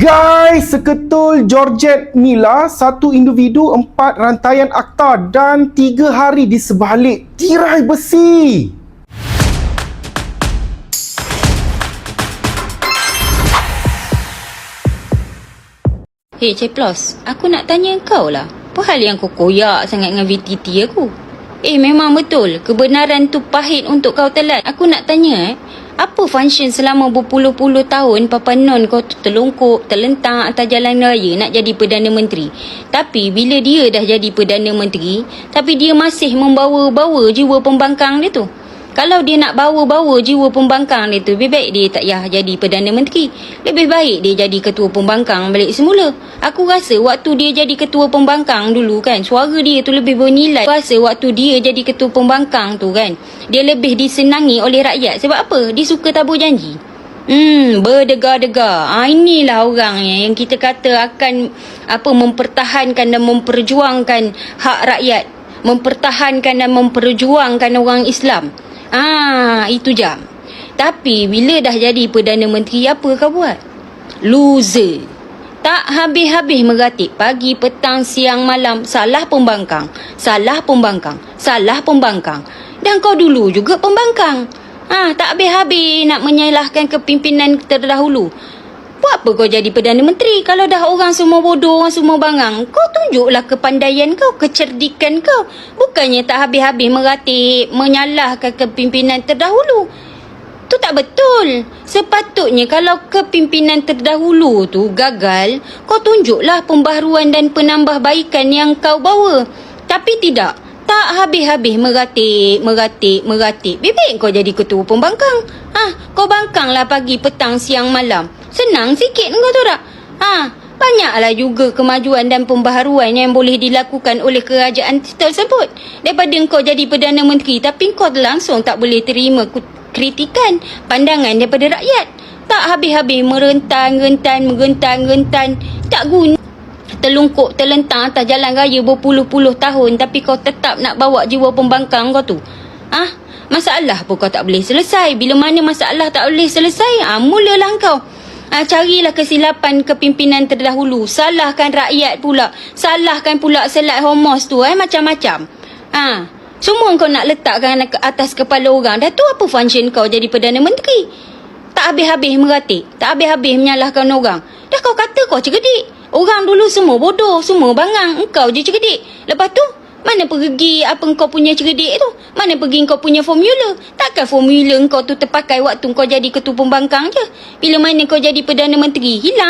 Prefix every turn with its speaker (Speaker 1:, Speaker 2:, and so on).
Speaker 1: Guys, seketul Georgette Milla, satu individu, 4 rantaian akta dan 3 hari di sebalik tirai besi.
Speaker 2: Hei Ceplos, aku nak tanya kau lah. Apa hal yang kau koyak sangat dengan VTT aku? Memang betul, kebenaran tu pahit untuk kau telan. Aku nak tanya apa function selama berpuluh-puluh tahun Papa Non kau tu terlongkok, terlentang atas jalan raya nak jadi Perdana Menteri. Tapi bila dia dah jadi Perdana Menteri, tapi dia masih membawa-bawa jiwa pembangkang dia tu. Kalau dia nak bawa-bawa jiwa pembangkang dia tu, lebih baik dia tak payah jadi Perdana Menteri. Lebih baik dia jadi Ketua Pembangkang balik semula. Aku rasa waktu dia jadi Ketua Pembangkang dulu kan, suara dia tu lebih bernilai. Aku rasa waktu dia jadi Ketua Pembangkang tu kan, dia lebih disenangi oleh rakyat. Sebab apa? Dia suka tabur janji. Berdegar-degar. Inilah orang yang kita kata akan mempertahankan dan memperjuangkan hak rakyat. Mempertahankan dan memperjuangkan orang Islam. Itu jam. Tapi bila dah jadi Perdana Menteri, apa kau buat? Loser. Tak habis-habis meratip pagi, petang, siang, malam. Salah pembangkang. Salah pembangkang. Salah pembangkang. Dan kau dulu juga pembangkang. Tak habis-habis nak menyalahkan kepimpinan terdahulu. Buat apa kau jadi Perdana Menteri kalau dah orang semua bodoh, orang semua bangang? Kau tunjuklah kepandaian kau, kecerdikan kau. Bukannya tak habis-habis meratip, menyalahkan kepimpinan terdahulu. Tu tak betul. Sepatutnya kalau kepimpinan terdahulu tu gagal, kau tunjuklah pembaharuan dan penambahbaikan yang kau bawa. Tapi tidak. Tak habis-habis meratip. Bebek kau jadi ketua pembangkang. Kau bangkanglah pagi, petang, siang, malam. Senang sikit kau tu tak? Banyaklah juga kemajuan dan pembaharuan yang boleh dilakukan oleh kerajaan tersebut. Daripada kau jadi Perdana Menteri tapi kau langsung tak boleh terima kritikan, pandangan daripada rakyat. Tak habis-habis merentan. Tak guna. Terlungkuk, terlentang atas jalan raya berpuluh-puluh tahun tapi kau tetap nak bawa jiwa pembangkang kau tu. Masalah pun kau tak boleh selesai. Bila mana masalah tak boleh selesai, mulalah kau. Carilah kesilapan kepimpinan terdahulu. Salahkan rakyat pula. Salahkan pula Selat Hormuz tu, macam-macam. Semua kau nak letakkan ke atas kepala orang. Dah tu apa function kau jadi Perdana Menteri? Tak habis-habis meratip. Tak habis-habis menyalahkan orang. Dah kau kata kau cerdik. Orang dulu semua bodoh, semua bangang. Engkau je cerdik. Lepas tu, mana pergi kau punya cerdik tu? Mana pergi kau punya formula? Takkan formula kau tu terpakai waktu kau jadi ketua pembangkang je? Bila mana kau jadi Perdana Menteri, hilang.